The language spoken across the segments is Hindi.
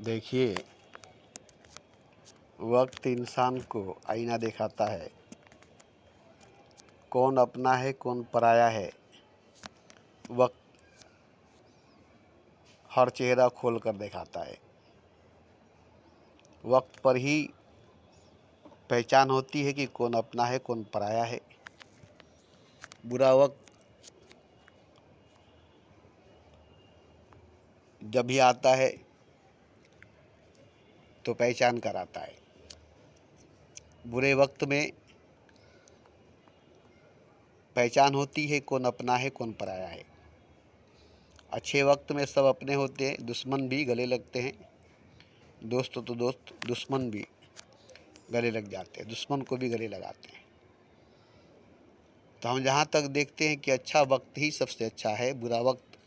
देखिए, वक्त इंसान को आईना दिखाता है। कौन अपना है कौन पराया है, वक्त हर चेहरा खोल कर दिखाता है। वक्त पर ही पहचान होती है कि कौन अपना है कौन पराया है। बुरा वक्त जब भी आता है तो पहचान कर आता है। बुरे वक्त में पहचान होती है कौन अपना है कौन पराया है। अच्छे वक्त में सब अपने होते हैं, दुश्मन भी गले लगते हैं। दोस्त तो दोस्त, दुश्मन भी गले लग जाते हैं, दुश्मन को भी गले लगाते हैं। तो हम जहाँ तक देखते हैं कि अच्छा वक्त ही सबसे अच्छा है, बुरा वक्त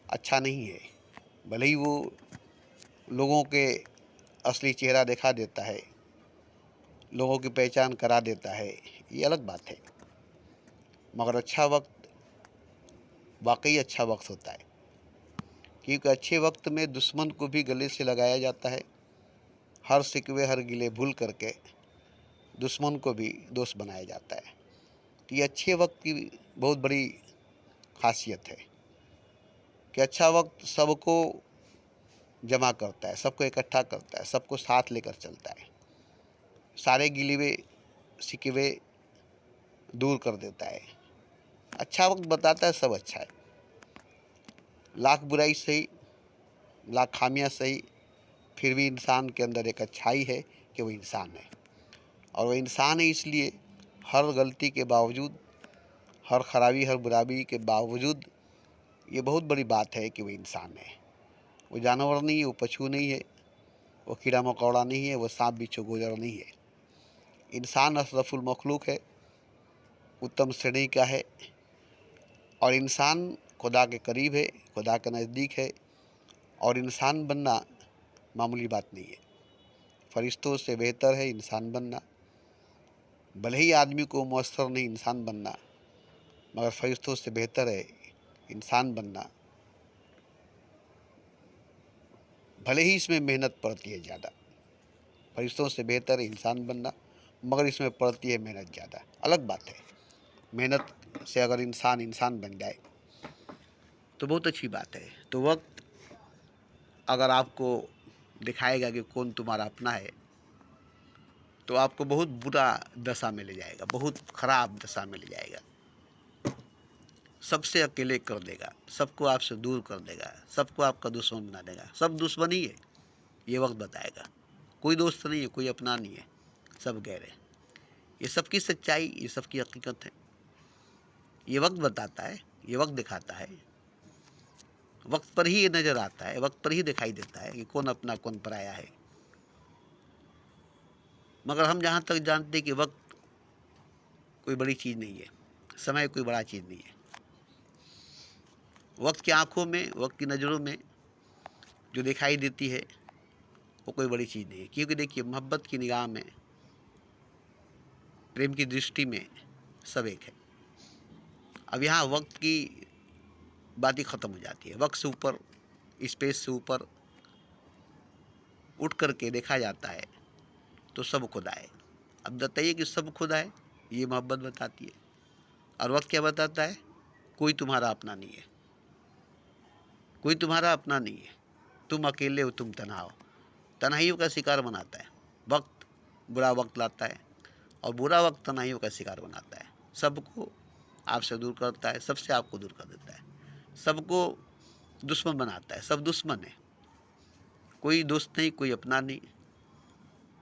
अच्छा नहीं है। भले ही वो लोगों के असली चेहरा दिखा देता है, लोगों की पहचान करा देता है, ये अलग बात है, मगर अच्छा वक्त वाकई अच्छा वक्त होता है। क्योंकि अच्छे वक्त में दुश्मन को भी गले से लगाया जाता है। हर शिकवे हर गिले भूल करके दुश्मन को भी दोस्त बनाया जाता है। तो ये अच्छे वक्त की बहुत बड़ी खासियत है कि अच्छा वक्त सबको जमा करता है, सबको इकट्ठा करता है, सबको साथ लेकर चलता है, सारे गिले शिकवे दूर कर देता है। अच्छा वक्त बताता है सब अच्छा है। लाख बुराई सही, लाख खामियां सही, फिर भी इंसान के अंदर एक अच्छाई है कि वो इंसान है। और वो इंसान है इसलिए हर गलती के बावजूद, हर खराबी हर बुराई के बावजूद ये बहुत बड़ी बात है कि वो इंसान है। वो जानवर नहीं है, वो पशु नहीं है, वो कीड़ा मकोड़ा नहीं है, वो सांप बिच्छू गोजर नहीं है। इंसान अशरफुल मखलूक है, उत्तम श्रेणी का है। और इंसान खुदा के करीब है, खुदा के नज़दीक है। और इंसान बनना मामूली बात नहीं है, फरिश्तों से बेहतर है इंसान बनना। भले ही आदमी को मुयस्सर नहीं इंसान बनना, मगर फरिश्तों से बेहतर है इंसान बनना। भले ही इसमें मेहनत पड़ती है ज़्यादा, फरिश्तों से बेहतर है इंसान बनना, मगर इसमें पड़ती है मेहनत ज़्यादा। अलग बात है, मेहनत से अगर इंसान इंसान बन जाए तो बहुत अच्छी बात है। तो वक्त अगर आपको दिखाएगा कि कौन तुम्हारा अपना है, तो आपको बहुत बुरा दशा में ले जाएगा, बहुत ख़राब दशा में ले जाएगा। सबसे अकेले कर देगा, सबको आपसे दूर कर देगा, सबको आपका दुश्मन बना देगा। सब दुश्मन ही है, ये वक्त बताएगा। कोई दोस्त नहीं है, कोई अपना नहीं है, सब गैर है। ये सबकी सच्चाई, ये सबकी हकीकत है। ये वक्त बताता है, ये वक्त दिखाता है। वक्त पर ही ये नज़र आता है, वक्त पर ही दिखाई देता है कि कौन अपना कौन पराया है। मगर हम जहाँ तक जानते हैं कि वक्त कोई बड़ी चीज़ नहीं है, समय कोई बड़ा चीज़ नहीं है। वक्त की आंखों में, वक्त की नज़रों में जो दिखाई देती है वो कोई बड़ी चीज़ नहीं है। क्योंकि देखिए, मोहब्बत की निगाह में, प्रेम की दृष्टि में सब एक है। अब यहाँ वक्त की बात ही ख़त्म हो जाती है। वक्त से ऊपर, स्पेस से ऊपर उठ करके देखा जाता है तो सब खुदा है। अब बताइए कि सब खुदा है, ये मोहब्बत बताती है। और वक्त क्या बताता है? कोई तुम्हारा अपना नहीं है, कोई तुम्हारा अपना नहीं है। तुम अकेले हो, तुम तन्हा हो। तन्हाइयों का शिकार बनाता है वक्त। बुरा वक्त लाता है और बुरा वक्त तन्हाइयों का शिकार बनाता है। सबको आपसे दूर करता है, सबसे आपको दूर कर देता है, सबको दुश्मन बनाता है। सब दुश्मन है, कोई दोस्त नहीं, कोई अपना नहीं।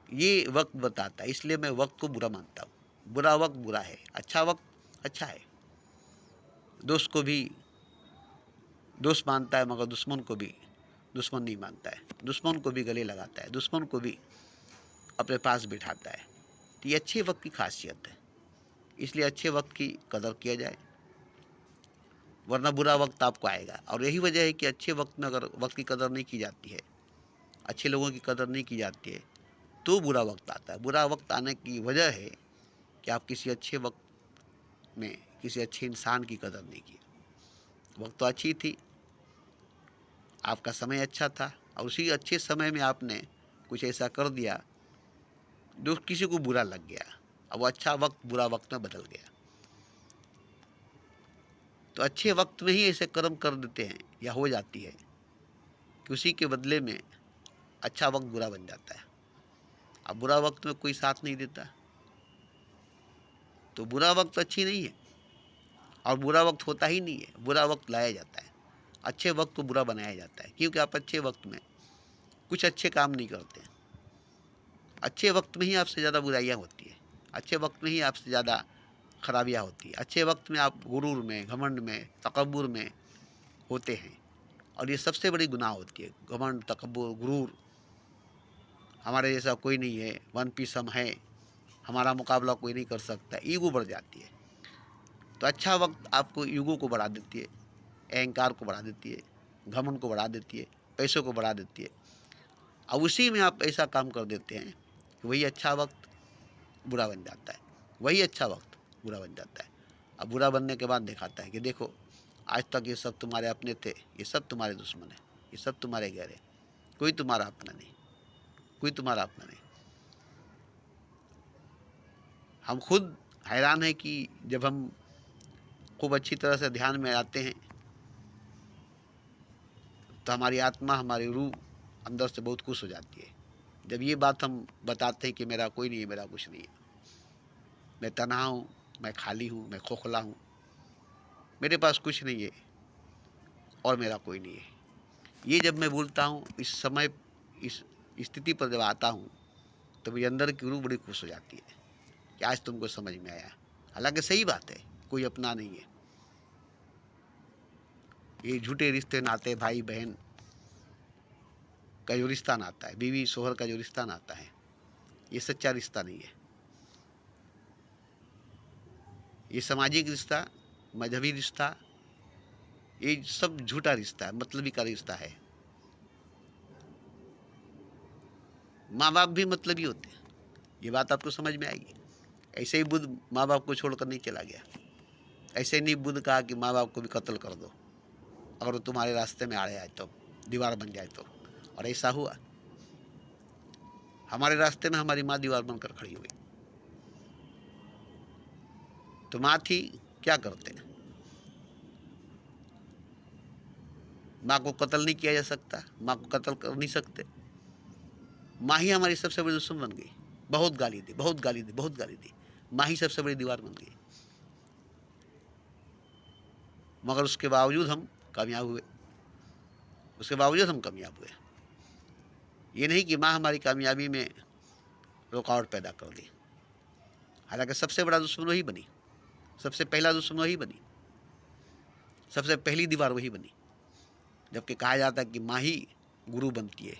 ये वक्त बताता है, इसलिए मैं वक्त को बुरा मानता हूँ। बुरा वक्त बुरा है, अच्छा वक्त अच्छा है। दोस्त को भी दोस्त मानता है, मगर दुश्मन को भी दुश्मन नहीं मानता है। दुश्मन को भी गले लगाता है, दुश्मन को भी अपने पास बिठाता है। तो ये अच्छे वक्त की खासियत है, इसलिए अच्छे वक्त की कदर किया जाए, वरना बुरा वक्त आपको आएगा। और यही वजह है कि अच्छे वक्त में अगर वक्त की कदर नहीं की जाती है, अच्छे लोगों की कदर नहीं की जाती है, तो बुरा वक्त आता है। बुरा वक्त आने की वजह है कि आप किसी अच्छे वक्त में किसी अच्छे इंसान की कदर नहीं की। वक्त तो अच्छी थी, आपका समय अच्छा था, और उसी अच्छे समय में आपने कुछ ऐसा कर दिया जो किसी को बुरा लग गया, अब वो अच्छा वक्त बुरा वक्त में बदल गया। तो अच्छे वक्त में ही ऐसे कर्म कर देते हैं या हो जाती है कि उसी के बदले में अच्छा वक्त बुरा बन जाता है। अब बुरा वक्त में कोई साथ नहीं देता तो बुरा वक्त अच्छी नहीं है, और बुरा वक्त होता ही नहीं है, बुरा वक्त लाया जाता है। अच्छे वक्त को बुरा बनाया जाता है, क्योंकि आप अच्छे वक्त में कुछ अच्छे काम नहीं करते। अच्छे वक्त में ही आपसे ज़्यादा बुराइयाँ होती है, अच्छे वक्त में ही आपसे ज़्यादा खराबियाँ होती है। अच्छे वक्त में आप गुरूर में, घमंड में, तकब्बुर में होते हैं, और ये सबसे बड़ी गुनाह होती है। घमंड, तकब्बुर, गुरूर, हमारे जैसा कोई नहीं है, वन पीस हम है, हमारा मुकाबला कोई नहीं कर सकता, ईगो बढ़ जाती है। तो अच्छा वक्त आपको ईगो को बढ़ा देती है, अहंकार को बढ़ा देती है, घमंड को बढ़ा देती है, पैसों को बढ़ा देती है। अब उसी में आप ऐसा काम कर देते हैं कि वही अच्छा वक्त बुरा बन जाता है, वही अच्छा वक्त बुरा बन जाता है। अब बुरा बनने के बाद दिखाता है कि देखो, आज तक ये सब तुम्हारे अपने थे, ये सब तुम्हारे दुश्मन हैं, ये सब तुम्हारे गहरे, कोई तुम्हारा अपना नहीं, कोई तुम्हारा अपना नहीं। हम खुद हैरान हैं कि जब हम खूब अच्छी तरह से ध्यान में आते हैं तो हमारी आत्मा, हमारी रूह अंदर से बहुत खुश हो जाती है। जब ये बात हम बताते हैं कि मेरा कोई नहीं है, मेरा कुछ नहीं है, मैं तन्हा हूँ, मैं खाली हूँ, मैं खोखला हूँ, मेरे पास कुछ नहीं है और मेरा कोई नहीं है, ये जब मैं बोलता हूँ, इस समय, इस स्थिति पर जब आता हूँ, तो मेरे अंदर की रूह बड़ी खुश हो जाती है कि आज तुमको समझ में आया। हालांकि सही बात है, कोई अपना नहीं है। ये झूठे रिश्ते नाते, भाई बहन का जो रिश्ता नाता है, बीवी शोहर का जो रिश्ता नाता है, ये सच्चा रिश्ता नहीं है। ये सामाजिक रिश्ता, मजहबी रिश्ता, ये सब झूठा रिश्ता है, मतलबी का रिश्ता है। माँ बाप भी मतलबी होते हैं, ये बात आपको समझ में आएगी। ऐसे ही बुद्ध माँ बाप को छोड़कर नहीं चला गया, ऐसे नहीं बुद्ध कहा कि माँ बाप को भी कत्ल कर दो अगर वो तुम्हारे रास्ते में आ जाए तो, दीवार बन जाए तो। और ऐसा हुआ, हमारे रास्ते में हमारी माँ दीवार बनकर खड़ी हुई। तो माँ थी, क्या करते, माँ को कत्ल नहीं किया जा सकता, माँ को कत्ल कर नहीं सकते। माँ ही हमारी सबसे बड़ी दुश्मन बन गई, बहुत गाली दी, बहुत गाली दी, बहुत गाली दी, माँ ही सबसे बड़ी दीवार बन गई। मगर उसके बावजूद हम कामयाब हुए, उसके बावजूद हम कामयाब हुए। ये नहीं कि माँ हमारी कामयाबी में रुकावट पैदा कर दी। हालांकि सबसे बड़ा दुश्मन वही बनी, सबसे पहला दुश्मन वही बनी, सबसे पहली दीवार वही बनी। जबकि कहा जाता है कि माँ ही गुरु बनती है।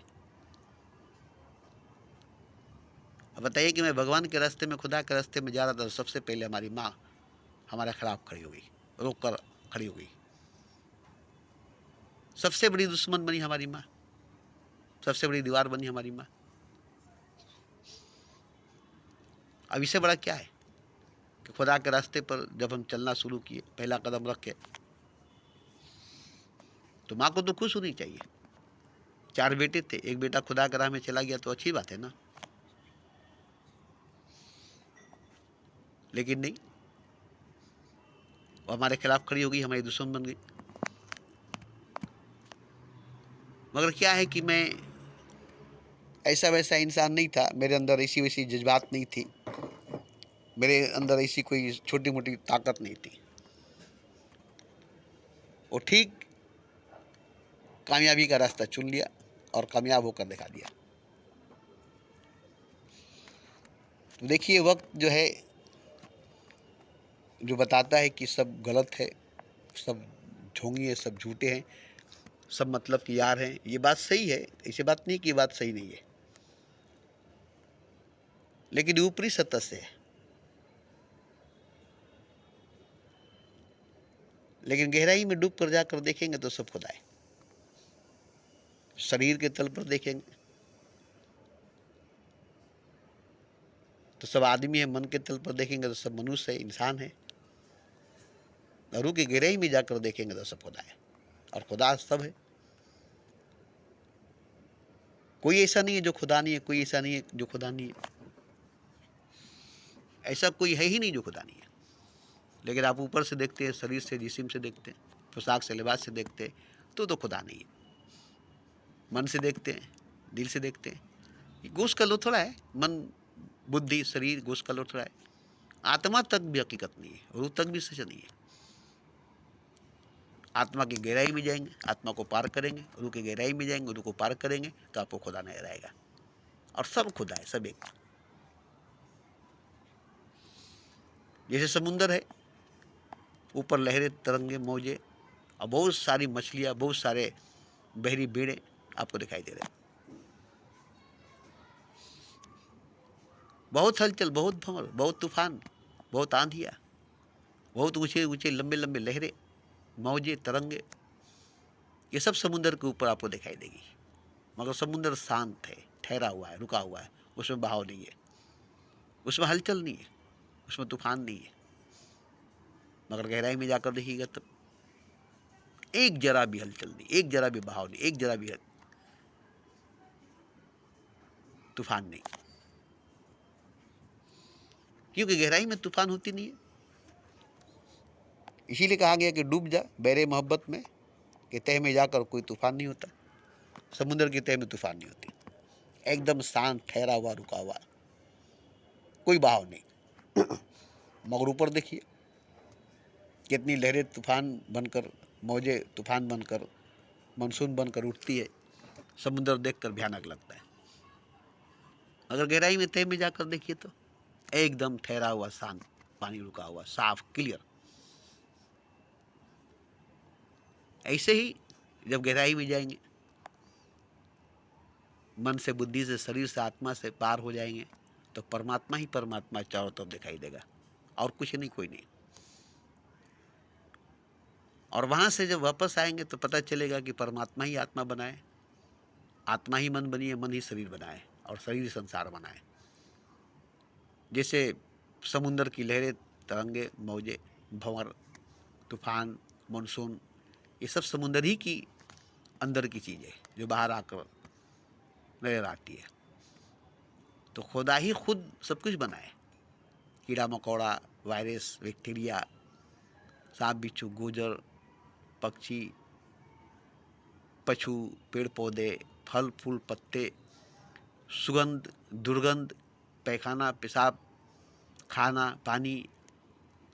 अब बताइए कि मैं भगवान के रास्ते में, खुदा के रास्ते में जा रहा था, सबसे पहले हमारी माँ हमारे खिलाफ खड़ी हो गई, रोक कर खड़ी हो गई। सबसे बड़ी दुश्मन बनी हमारी माँ, सबसे बड़ी दीवार बनी हमारी माँ। अब इससे बड़ा क्या है कि खुदा के रास्ते पर जब हम चलना शुरू किए, पहला कदम रख के, तो माँ को तो खुश होनी चाहिए। 4 बेटे थे, एक बेटा खुदा के राह में चला गया तो अच्छी बात है ना, लेकिन नहीं, वो हमारे खिलाफ खड़ी हो गई, हमारी दुश्मन बन गई। मगर क्या है कि मैं ऐसा वैसा इंसान नहीं था, मेरे अंदर ऐसी वैसी जज्बात नहीं थी, मेरे अंदर ऐसी कोई छोटी मोटी ताकत नहीं थी। वो ठीक कामयाबी का रास्ता चुन लिया और कामयाब होकर दिखा दिया। तो देखिए, वक्त जो है, जो बताता है कि सब गलत है, सब ढोंगी है, सब झूठे हैं, सब मतलब कि यार हैं, ये बात सही है, ऐसी बात नहीं कि ये बात सही नहीं है, लेकिन ऊपरी सतह से है। लेकिन गहराई में डूब कर जाकर देखेंगे तो सब खुदा है। शरीर के तल पर देखेंगे तो सब आदमी है, मन के तल पर देखेंगे तो सब मनुष्य है, इंसान है, रूह की गहराई में जाकर देखेंगे तो सब खुदा है, और खुदा सब है। कोई ऐसा नहीं है जो खुदा नहीं है, कोई ऐसा नहीं है जो खुदा नहीं है, ऐसा कोई है ही नहीं जो खुदा नहीं है। लेकिन आप ऊपर से देखते हैं, शरीर से, जिस्म से देखते हैं, पोशाक से, लिबास से देखते हैं, तो खुदा नहीं है। मन से देखते हैं, दिल से देखते हैं, गोश्त का थोड़ा है, मन बुद्धि शरीर गोश्त का थोड़ा है, आत्मा तक भी हकीकत नहीं है, रूह तक भी सच नहीं है। आत्मा की गहराई में जाएंगे, आत्मा को पार करेंगे, रूह की गहराई में जाएंगे, रूह को पार करेंगे, तो आपको खुदा नजर आएगा। और सब खुदा है, सब एक। जैसे समुंदर है, ऊपर लहरें, तरंगे, मौजे, और बहुत सारी मछलियाँ, बहुत सारे बहरी बेड़े आपको दिखाई दे रहे हैं। बहुत हलचल, बहुत भंवर, बहुत तूफान, बहुत आंधिया, बहुत ऊंचे ऊंचे लंबे लंबे लहरें, मौजे, तरंगे, ये सब समुद्र के ऊपर आपको दिखाई देगी। मगर समुद्र शांत है, ठहरा हुआ है, रुका हुआ है, उसमें बहाव नहीं है, उसमें हलचल नहीं है, उसमें तूफान नहीं है। मगर गहराई में जाकर देखिएगा तब एक जरा भी हलचल नहीं, एक जरा भी बहाव नहीं, एक जरा भी तूफान नहीं, क्योंकि गहराई में तूफान होती नहीं है। इसीलिए कहा गया कि डूब जा बहरे मोहब्बत में, कि तह में जाकर कोई तूफान नहीं होता। समुद्र की तह में तूफान नहीं होती, एकदम शांत, ठहरा हुआ, रुका हुआ, कोई बहाव नहीं। मगर ऊपर देखिए कितनी लहरें तूफान बनकर, मौजे तूफान बनकर, मानसून बनकर उठती है। समुद्र देखकर भयानक लगता है। अगर गहराई में तह में जाकर देखिए तो एकदम ठहरा हुआ, शांत, पानी रुका हुआ, साफ, क्लियर। ऐसे ही जब गहराई में जाएंगे, मन से, बुद्धि से, शरीर से, आत्मा से पार हो जाएंगे, तो परमात्मा ही परमात्मा चारों तरफ दिखाई देगा, और कुछ नहीं, कोई नहीं। और वहां से जब वापस आएंगे तो पता चलेगा कि परमात्मा ही आत्मा बनाए, आत्मा ही मन बनी है, मन ही शरीर बनाए, और शरीर संसार बनाए। जैसे समुद्र की लहरें, तरंगे, मौजे, भंवर, तूफान, मानसून, ये सब समुद्र ही की अंदर की चीज़ है जो बाहर आकर नजर आती है। तो खुदा ही खुद सब कुछ बनाए, कीड़ा मकोड़ा, वायरस, बैक्टीरिया, सांप बिच्छू, गोजर, पक्षी, पशु, पेड़ पौधे, फल फूल, पत्ते, सुगंध, दुर्गंध, पैखाना, पेशाब, खाना, पानी,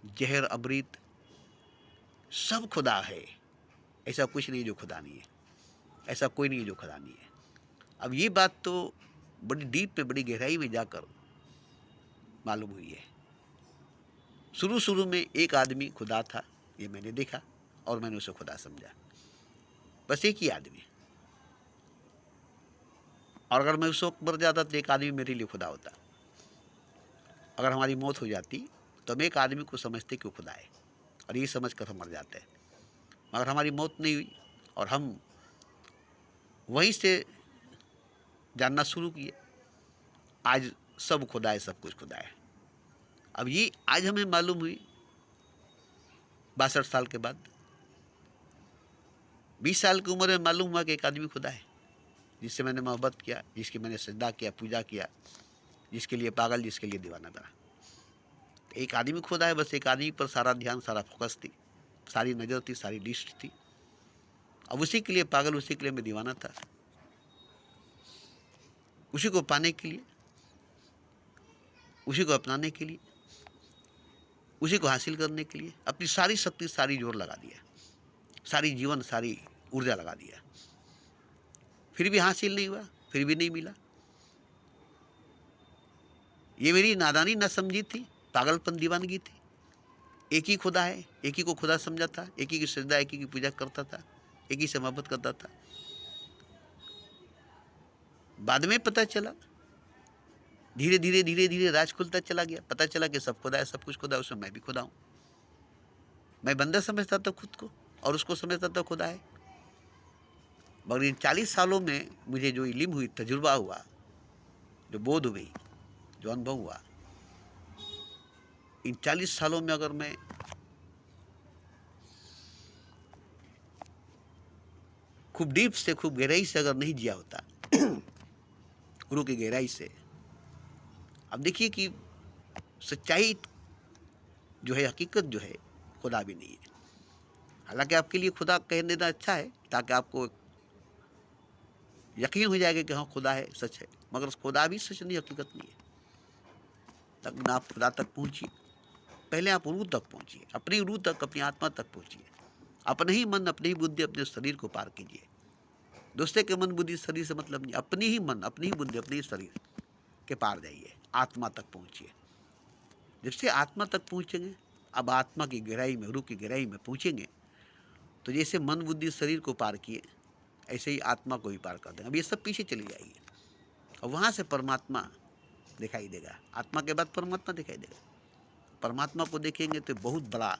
जहर, अमृत, सब खुदा है। ऐसा कुछ नहीं जो खुदा नहीं है, ऐसा कोई नहीं जो खुदा नहीं है। अब ये बात तो बड़ी डीप पे, बड़ी गहराई में जाकर मालूम हुई है। शुरू में एक आदमी खुदा था, ये मैंने देखा और मैंने उसे खुदा समझा, बस एक ही आदमी। और अगर मैं उस वक्त मर जाता तो एक आदमी मेरे लिए खुदा होता। अगर हमारी मौत हो जाती तो हम एक आदमी को समझते कि वो खुदा है, और ये समझ कर हम मर जाते हैं। मगर हमारी मौत नहीं हुई और हम वहीं से जानना शुरू किए, आज सब खुदा है, सब कुछ खुदा है। अब ये आज हमें मालूम हुई 62 साल के बाद। 20 साल की उम्र में मालूम हुआ कि एक आदमी खुदा है, जिससे मैंने मोहब्बत किया, जिसकी मैंने सजदा किया, पूजा किया, जिसके लिए पागल, जिसके लिए दीवाना बना। एक आदमी खुदा है, बस एक आदमी पर सारा ध्यान, सारा फोकस थी, सारी नज़र थी, सारी लिस्ट थी। अब उसी के लिए पागल, उसी के लिए मैं दीवाना था, उसी को पाने के लिए, उसी को अपनाने के लिए, उसी को हासिल करने के लिए अपनी सारी शक्ति, सारी जोर लगा दिया, सारी जीवन, सारी ऊर्जा लगा दिया। फिर भी हासिल नहीं हुआ, फिर भी नहीं मिला। ये मेरी नादानी, ना समझी थी, पागलपन, दीवानगी थी। एक ही खुदा है, एक ही को खुदा समझा था, एक ही की सजदा, एक ही की पूजा करता था, एक ही से मोहब्बत करता था। बाद में पता चला, धीरे धीरे धीरे धीरे राज खुलता चला गया। पता चला कि सब खुदा है, सब कुछ खुदा है, उसमें मैं भी खुदा हूँ। मैं बंदा समझता था खुद को और उसको समझता था खुदा है। मगर इन 40 सालों में मुझे जो इल्म हुई, तजुर्बा हुआ, जो बोध हुई, जो अनुभव हुआ, इन 40 सालों में अगर मैं खूब डीप से, खूब गहराई से अगर नहीं जिया होता रूह की गहराई से। अब देखिए कि सच्चाई जो है, हकीकत जो है, खुदा भी नहीं है। हालांकि आपके लिए खुदा कह देना अच्छा है ताकि आपको यकीन हो जाएगा कि हाँ खुदा है, सच है, मगर खुदा भी सच नहीं, हकीकत नहीं है। तब आप खुदा तक पहुंचिए, पहले आप रूह तक पहुंचिए, अपनी रूह तक, अपनी आत्मा तक पहुंचिए। अपने ही मन, अपनी ही बुद्धि, अपने शरीर को पार कीजिए। दूसरे के मन बुद्धि शरीर से मतलब नहीं, अपनी ही मन, अपनी ही बुद्धि, अपने ही शरीर के पार जाइए, आत्मा तक पहुंचिए। जब से आत्मा तक पहुंचेंगे, अब आत्मा की गहराई में, रूह की गहराई में पहुंचेंगे, तो जैसे मन बुद्धि शरीर को पार किए, ऐसे ही आत्मा को भी पार कर देंगे। अब ये सब पीछे चली जाएगी और वहाँ से परमात्मा दिखाई देगा। आत्मा के बाद परमात्मा दिखाई देगा। परमात्मा को देखेंगे तो बहुत बड़ा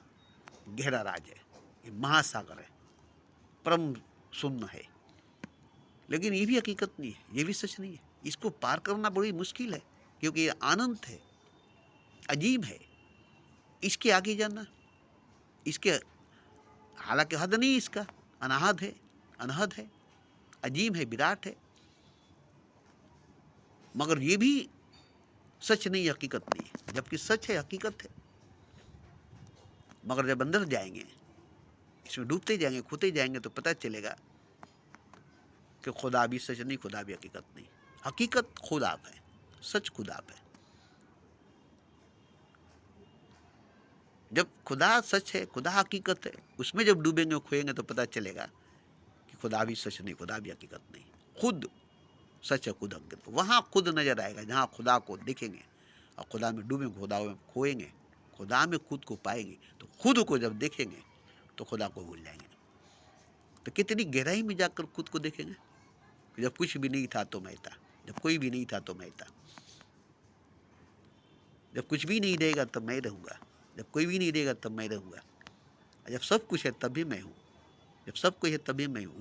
गहरा राज है, ये महासागर है, परम शून्य है। लेकिन ये भी हकीकत नहीं है, ये भी सच नहीं है। इसको पार करना बड़ी मुश्किल है, क्योंकि ये अनंत है, अजीब है। इसके आगे जाना, इसके हालांकि हद नहीं इसका, अनाहद है, अनहद है, अजीब है, विराट है, मगर ये भी सच नहीं, हकीकत नहीं है। जबकि सच है, हकीकत है, मगर जब अंदर जाएंगे, इसमें डूबते जाएंगे, खोते जाएंगे, तो पता चलेगा कि खुदा भी सच नहीं, खुदा भी हकीकत नहीं। हकीकत खुद आप है, सच खुद आप है। जब खुदा सच है, खुदा हकीकत है, उसमें जब डूबेंगे, खोएंगे, तो पता चलेगा कि खुदा भी सच नहीं, खुदा भी हकीकत नहीं। खुद सच है, खुद हकीकत। वहाँ खुद नजर आएगा जहाँ खुदा को देखेंगे और खुदा में डूबेंगे, खुदा में खोएंगे, खुदा में खुद को पाएंगे। तो खुद को जब देखेंगे तो खुदा को भूल जाएंगे। तो कितनी गहराई में जाकर खुद को देखेंगे। जब कुछ भी नहीं था तो मैं था, जब कोई भी नहीं था तो मैं था, जब कुछ भी नहीं रहेगा तब मैं रहूँगा, जब कोई भी नहीं रहेगा तब मैं रहूँगा, जब सब कुछ है तभी मैं हूँ, जब सब कुछ है तभी मैं हूँ।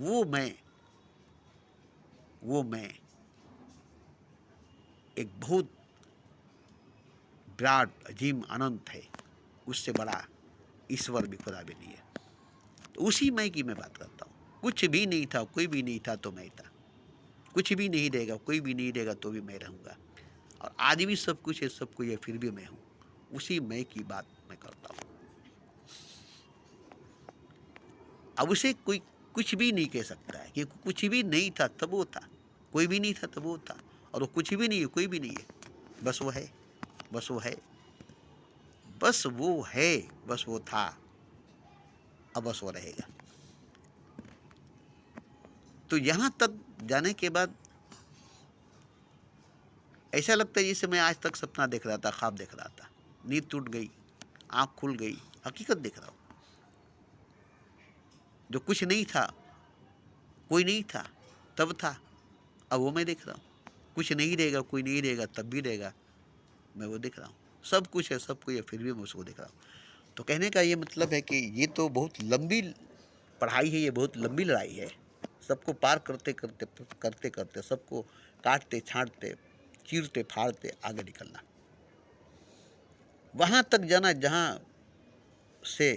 वो मैं एक बहुत विराट, अजीम, अनंत है। उससे बड़ा ईश्वर भी, खुदा भी नहीं है। तो उसी मैं की मैं बात करता हूँ। कुछ भी नहीं था, कोई भी नहीं था तो मैं था, कुछ भी नहीं रहेगा, कोई भी नहीं रहेगा तो भी मैं रहूँगा, और आज भी सब कुछ है, सब कुछ है, फिर भी मैं हूँ। उसी मैं की बात मैं करता हूँ। अब उसे कोई कुछ भी नहीं कह सकता है, कि कुछ भी नहीं था तब वो था, कोई भी नहीं था तब वो था, और वो कुछ भी नहीं है, कोई भी नहीं है, बस वो है, बस वो है, बस वो है, बस वो था, अब बस वो रहेगा। तो यहाँ तक जाने के बाद ऐसा लगता है जैसे मैं आज तक सपना देख रहा था, ख्वाब देख रहा था, नींद टूट गई, आँख खुल गई, हकीकत देख रहा हूँ। जो कुछ नहीं था, कोई नहीं था, तब था, अब वो मैं देख रहा हूँ। कुछ नहीं रहेगा, कोई नहीं रहेगा, तब भी रहेगा, मैं वो देख रहा हूँ। सब कुछ है, सब कुछ है, फिर भी मैं उसको देख रहा हूँ। तो कहने का ये मतलब है कि ये तो बहुत लंबी पढ़ाई है, ये बहुत लंबी लड़ाई है। सबको पार करते करते करते करते, सबको काटते छांटते, चीरते फाड़ते आगे निकलना, वहाँ तक जाना जहाँ से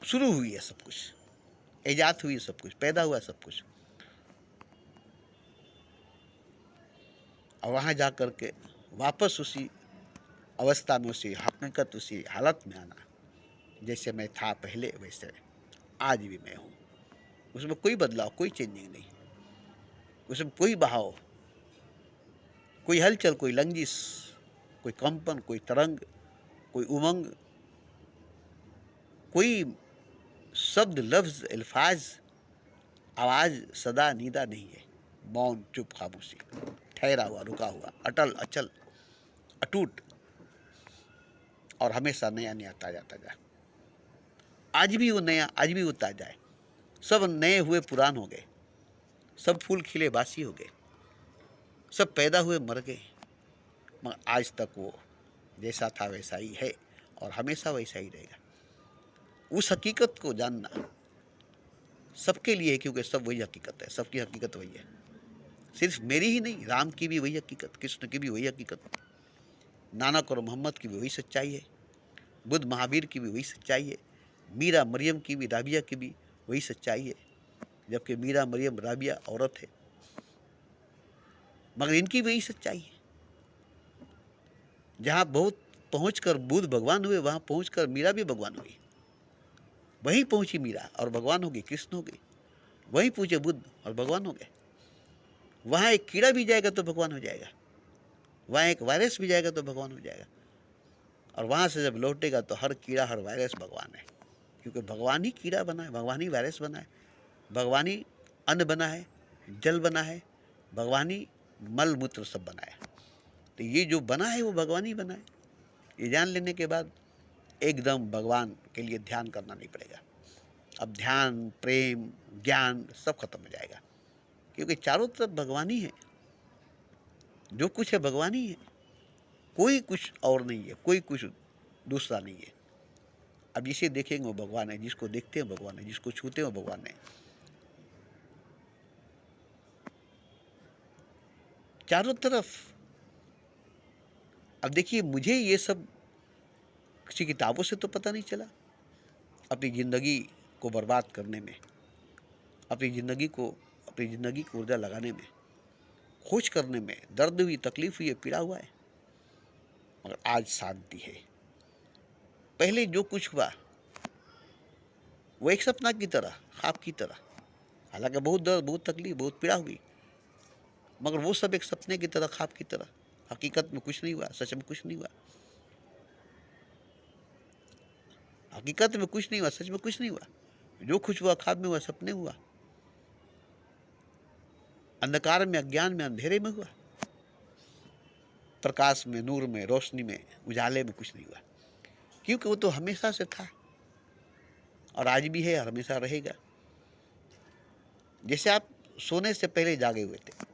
शुरू हुई है सब कुछ, ईजाद हुई है सब कुछ, पैदा हुआ सब कुछ, और वहाँ जा कर के वापस उसी अवस्था में, उसी हकीकत, उसी हालत में आना, जैसे मैं था पहले वैसे आज भी मैं हूँ। उसमें कोई बदलाव, कोई चेंजिंग नहीं, उसमें कोई बहाव, कोई हलचल, कोई लंजिश, कोई कंपन, कोई तरंग, कोई उमंग, कोई शब्द, लफ्ज, अल्फाज, आवाज़ सदा नीदा नहीं है। मौन, चुप, खामोशी, ठहरा हुआ, रुका हुआ, अटल, अचल, अटूट, और हमेशा नया नया, ताज़ा ताज़ा। आज भी वो नया, आज भी वो ताज़ा है। सब नए हुए पुरान हो गए, सब फूल खिले बासी हो गए, सब पैदा हुए मर गए, मगर आज तक वो जैसा था वैसा ही है, और हमेशा वैसा ही रहेगा। उस हकीकत को जानना सबके लिए है, क्योंकि सब वही हकीकत है, सबकी हकीकत वही है। सिर्फ मेरी ही नहीं, राम की भी वही हकीकत, कृष्ण की भी वही हकीकत, नानक और मोहम्मद की भी वही सच्चाई है, बुद्ध महावीर की भी वही सच्चाई है, मीरा मरियम की भी, राबिया की भी वही सच्चाई है, जबकि मीरा मरियम राबिया औरत है। मगर इनकी भी यही सच्चाई है। जहाँ बहुत पहुंचकर बुद्ध भगवान हुए, वहाँ पहुंचकर मीरा भी भगवान हुई। वहीं पहुंची मीरा और भगवान हो गई, कृष्ण हो गई। वहीं पूछे बुद्ध और भगवान हो गए। वहाँ एक कीड़ा भी जाएगा तो भगवान हो जाएगा, वहाँ एक वायरस भी जाएगा तो भगवान हो जाएगा, और वहाँ से जब लौटेगा तो हर कीड़ा हर वायरस भगवान है। क्योंकि भगवान ही कीड़ा बना है, भगवान ही वायरस बना है, भगवान ही अन्न बना है, जल बना है, भगवान ही मल मूत्र सब बना है। तो ये जो बना है वो भगवान ही बना है। ये जान लेने के बाद एकदम भगवान के लिए ध्यान करना नहीं पड़ेगा। अब ध्यान, प्रेम, ज्ञान सब खत्म हो जाएगा, क्योंकि चारों तरफ भगवान ही है। जो कुछ है भगवान ही है, कोई कुछ और नहीं है, कोई कुछ दूसरा नहीं है। अब जिसे देखेंगे वो भगवान है, जिसको देखते हैं भगवान है, जिसको छूते हैं वो भगवान है। चारों तरफ। अब देखिए, मुझे ये सब किसी किताबों से तो पता नहीं चला। अपनी ज़िंदगी को बर्बाद करने में, अपनी ज़िंदगी को ऊर्जा लगाने में, खोज करने में दर्द हुई, तकलीफ हुई है, पीड़ा हुआ है, मगर आज शांति है। पहले जो कुछ हुआ वो एक सपना की तरह, ख्वाब की तरह, हालांकि बहुत दर्द, बहुत तकलीफ, बहुत पीड़ा हुई, मगर वो सब एक सपने की तरह, ख्वाब की तरह। हकीकत में कुछ नहीं हुआ, सच में कुछ नहीं हुआ। हकीकत में कुछ नहीं हुआ, सच में कुछ नहीं हुआ। जो कुछ हुआ ख्वाब में हुआ, सपने हुआ, अंधकार में, अज्ञान में, अंधेरे में हुआ। प्रकाश में, नूर में, रोशनी में, उजाले में कुछ नहीं हुआ, क्योंकि वो तो हमेशा से था और आज भी है और हमेशा रहेगा। जैसे आप सोने से पहले जागे हुए थे,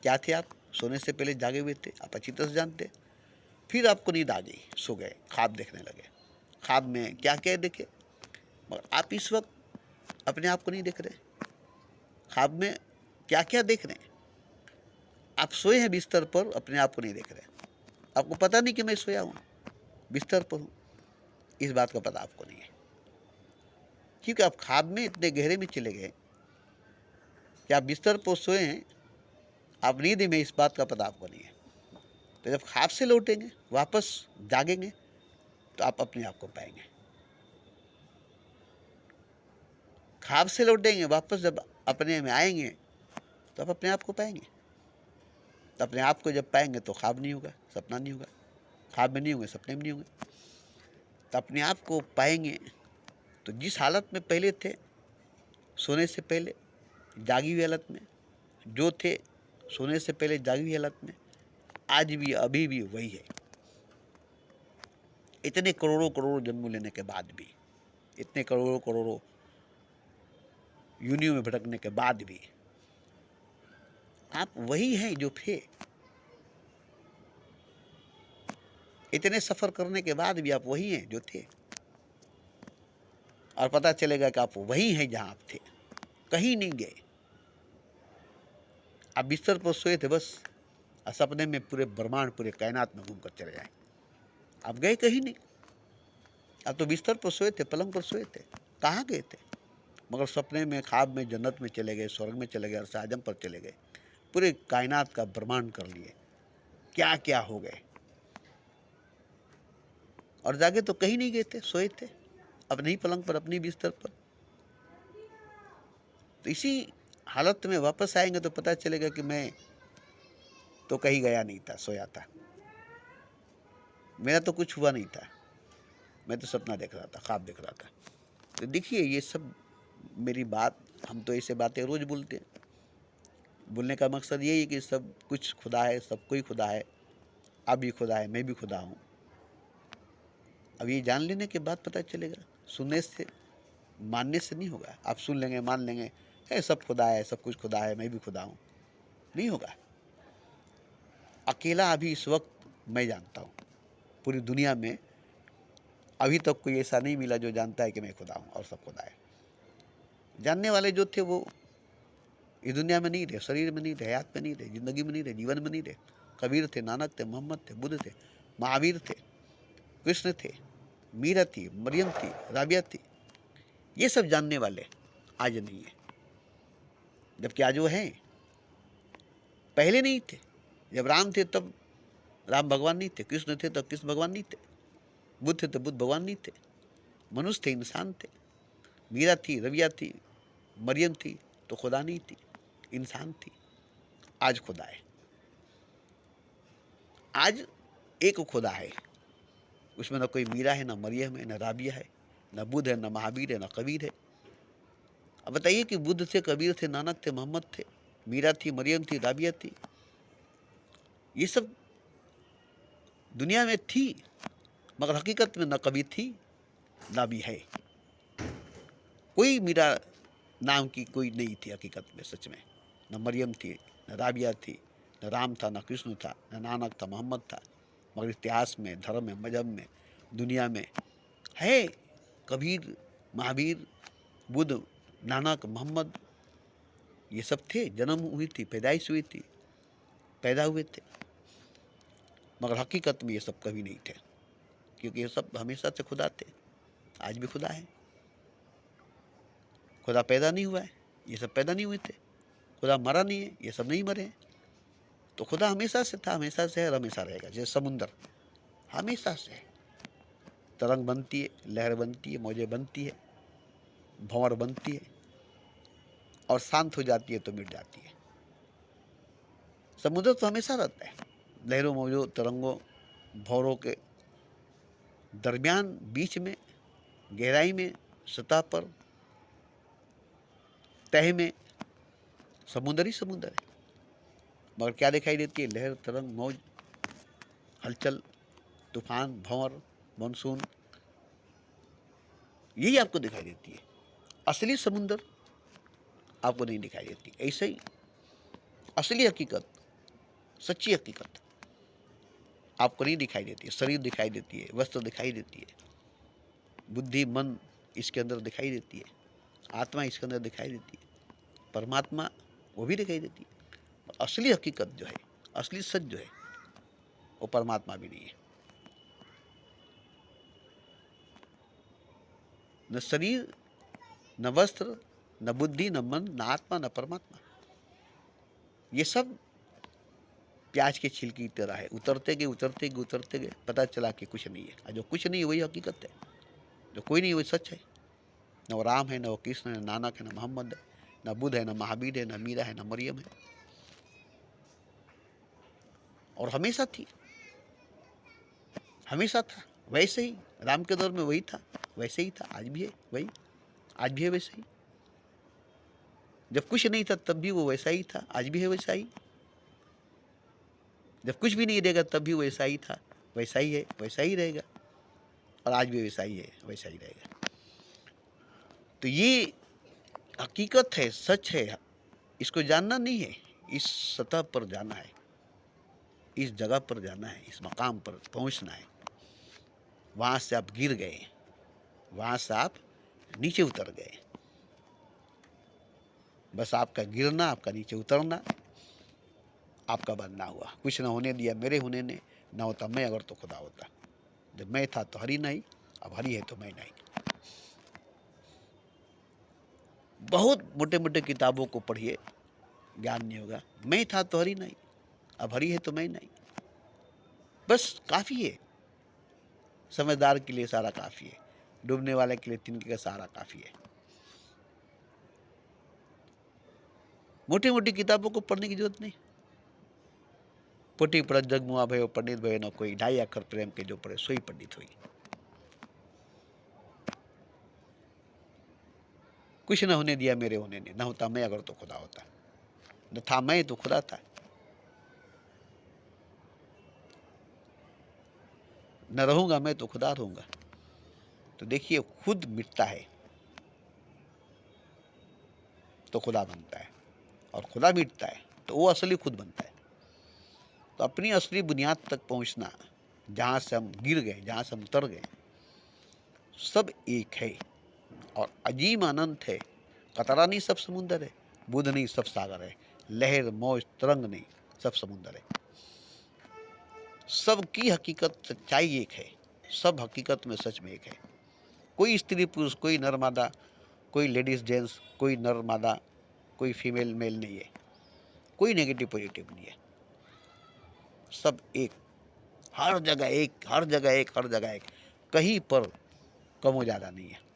क्या थे आप? सोने से पहले जागे हुए थे, आप अच्छी तरह से जानते। फिर आपको नींद आ गई, सो गए, ख्वाब देखने लगे। ख्वाब में क्या क्या देखे, मगर आप इस वक्त अपने आप को नहीं देख रहे। ख्वाब में क्या क्या देख रहे हैं? आप सोए हैं बिस्तर पर, अपने आप को नहीं देख रहे। आपको पता नहीं कि मैं सोया हूँ, बिस्तर पर हूँ, इस बात का पता आपको नहीं है, क्योंकि आप ख्वाब में इतने गहरे में चले गए कि आप बिस्तर पर सोए हैं, आप नींद में, इस बात का पता आपको नहीं है। तो जब ख्वाब से लौटेंगे, वापस जागेंगे, तो आप अपने आप को पाएंगे। ख्वाब से लौटेंगे, वापस जब अपने में आएंगे, तो आप अपने आप को पाएंगे। तो अपने आप को जब पाएंगे तो ख्वाब नहीं होगा, सपना नहीं होगा, ख्वाब में नहीं होंगे, सपने में नहीं होंगे। तो अपने आप को पाएंगे तो जिस हालत में पहले थे, सोने से पहले, जागी हुई हालत में, जो थे सोने से पहले जागी हुई हालत में, आज भी, अभी भी वही है। इतने करोड़ों करोड़ों जन्म लेने के बाद भी, इतने करोड़ों करोड़ों यूनियों में भटकने के बाद भी, आप वही हैं जो थे। इतने सफ़र करने के बाद भी आप वही हैं जो थे, और पता चलेगा कि आप वही हैं जहाँ आप थे, कहीं नहीं गए। आप बिस्तर पर सोए थे बस, और सपने में पूरे ब्रह्मांड, पूरे कायनात में घूम कर चले जाए। आप गए कहीं नहीं, आप तो बिस्तर पर सोए थे, पलंग पर सोए थे, कहाँ गए थे? मगर सपने में, ख्वाब में जन्नत में चले गए, स्वर्ग में चले गए, अर्श आजम पर चले गए, पूरे कायनात का ब्रह्मांड कर लिए, क्या क्या हो गए। और जागे तो कहीं नहीं गए थे, सोए थे अपने ही पलंग पर, अपनी बिस्तर पर। तो इसी हालत में वापस आएंगे तो पता चलेगा कि मैं तो कहीं गया नहीं था, सोया था, मेरा तो कुछ हुआ नहीं था, मैं तो सपना देख रहा था, ख्वाब देख रहा था। तो देखिए, ये सब मेरी बात, हम तो ऐसे बातें रोज़ बोलते हैं। बोलने का मकसद यही है कि सब कुछ खुदा है, सब कोई खुदा है, आप भी खुदा है, मैं भी खुदा हूँ। अब ये जान लेने के बाद पता चलेगा, सुनने से, मानने से नहीं होगा। आप सुन लेंगे, मान लेंगे, है सब खुदा है, सब कुछ खुदा है, मैं भी खुदा हूँ, नहीं होगा। अकेला अभी इस वक्त मैं जानता हूँ, पूरी दुनिया में अभी तक कोई ऐसा नहीं मिला जो जानता है कि मैं खुदा हूँ और सब खुदा है। जानने वाले जो थे वो इस दुनिया में नहीं रहे, शरीर में नहीं रहे, हयात में नहीं रहे, जिंदगी में नहीं रहे, जीवन में नहीं रहे। कबीर थे, नानक थे, मोहम्मद थे, बुद्ध थे, महावीर थे, कृष्ण थे, मीरा थी, मरियम थी, राबिया थी। ये सब जानने वाले आज नहीं है, जबकि आज वो हैं। पहले नहीं थे। जब राम थे तब राम भगवान नहीं थे, कृष्ण थे तब कृष्ण भगवान नहीं थे, बुद्ध थे तब बुद्ध भगवान नहीं थे। मनुष्य थे, इंसान थे। मीरा थी, रविया थी, मरियम थी तो खुदा नहीं थी, इंसान थी। आज खुदा है। आज एक खुदा है, उसमें न कोई मीरा है, न मरियम है, न राबिया है, न बुद्ध है, न महावीर है, न कबीर है। अब बताइए कि बुद्ध थे, कबीर थे, नानक थे, मोहम्मद थे, मीरा थी, मरियम थी, राबिया थी, ये सब दुनिया में थी, मगर हकीकत में न कभी थी ना भी है। कोई मीरा नाम की कोई नहीं थी हकीकत में, सच में। न मरियम थी, न राबिया थी, न राम था, न कृष्ण था, न नानक था, मोहम्मद था। मगर इतिहास में, धर्म में, मजहब में, दुनिया में है कबीर, महावीर, बुद्ध, नानक, मोहम्मद, ये सब थे। जन्म हुई थी, पैदाइश हुई थी, पैदा हुए थे, मगर हकीकत में ये सब कभी नहीं थे, क्योंकि ये सब हमेशा से खुदा थे। आज भी खुदा है। खुदा पैदा नहीं हुआ है, ये सब पैदा नहीं हुए थे। खुदा मरा नहीं है, ये सब नहीं मरे हैं। तो खुदा हमेशा से था, हमेशा से है और हमेशा रहेगा। जैसे समुंदर हमेशा से है, तरंग बनती है, लहर बनती है, मौजें बनती है, भंवर बनती है और शांत हो जाती है तो मिट जाती है। समुद्र तो हमेशा रहता है। लहरों, मौजों, तरंगों, भंवरों के दरमियान, बीच में, गहराई में, सतह पर, तह में समुंदर ही समुंदर है। मगर क्या दिखाई देती है? लहर, तरंग, मौज, हलचल, तूफान, भंवर, मानसून, यही आपको दिखाई देती है। असली समुंदर आपको नहीं दिखाई देती। ऐसे ही असली हकीकत, सच्ची हकीकत आपको नहीं दिखाई देती है। शरीर दिखाई देती है, वस्त्र दिखाई देती है, बुद्धि, मन इसके अंदर दिखाई देती है, आत्मा इसके अंदर दिखाई देती है, परमात्मा वो भी दिखाई देती है। और असली हकीकत जो है, असली सच जो है, वो परमात्मा भी नहीं है। न शरीर, न वस्त्र, न बुद्धि, न मन, न आत्मा, न परमात्मा। ये सब प्याज के छिलके की तरह है। उतरते गए पता चला कि कुछ नहीं है। और जो कुछ नहीं है वही हकीकत है। जो कोई नहीं वही सच है। न वो राम है, न वो कृष्ण है, न नानक है, न मोहम्मद है, न बुद्ध है, न महावीर है, न मीरा है, न मरियम है। और हमेशा थी, हमेशा था वैसे ही। राम के दौर में वही था, वैसे ही था। आज भी है वही, आज भी है वैसे ही। जब कुछ नहीं था तब भी वो वैसा ही था, आज भी है वैसा ही। जब कुछ भी नहीं रहेगा तब भी वैसा ही था, वैसा ही है, वैसा ही रहेगा। और आज भी वैसा ही है, वैसा ही रहेगा। तो ये हकीकत है, सच है। इसको जानना नहीं है, इस सतह पर जाना है, इस जगह पर जाना है, इस मकाम पर पहुंचना है। वहां से आप गिर गए, वहां से आप नीचे उतर गए। बस आपका गिरना, आपका नीचे उतरना, आपका बनना हुआ। कुछ न होने दिया मेरे होने ने, ना होता मैं अगर तो खुदा होता। जब मैं था तो हरि नहीं, अब हरि है तो मैं नहीं। बहुत मोटे मोटे किताबों को पढ़िए, ज्ञान नहीं होगा। मैं था तो हरि नहीं, अब हरि है तो मैं नहीं। बस काफ़ी है। समझदार के लिए सारा काफ़ी है, डूबने वाले के लिए तिनके का सहारा काफ़ी है। मोटी मोटी किताबों को पढ़ने की जरूरत नहीं। पोटी पढ़त जगमुआ भयो, पंडित भयो न कोई, 2.5 अक्षर प्रेम के जो पढ़े सोई पंडित हुई। कुछ न होने दिया मेरे होने ने, न होता मैं अगर तो खुदा होता। न था मैं तो खुदा था, न रहूंगा मैं तो खुदा रहूंगा। तो देखिए, खुद मिटता है तो खुदा बनता है, और खुदा मिटता है तो वो असली खुद बनता है। तो अपनी असली बुनियाद तक पहुंचना, जहाँ से हम गिर गए, जहाँ से हम उतर गए, सब एक है और अजीम अनंत है। कतरा नहीं, सब समुंदर है। बुद्ध नहीं, सब सागर है। लहर, मौज, तरंग नहीं, सब समुंदर है। सब की हकीकत, सच्चाई एक है। सब हकीकत में सच में एक है। कोई स्त्री पुरुष, कोई नर मादा, कोई लेडीज जेंट्स, कोई नर मादा, कोई फीमेल मेल नहीं है। कोई नेगेटिव पॉजिटिव नहीं है, सब एक, हर जगह एक, हर जगह एक, हर जगह एक, कहीं पर कम हो ज़्यादा नहीं है।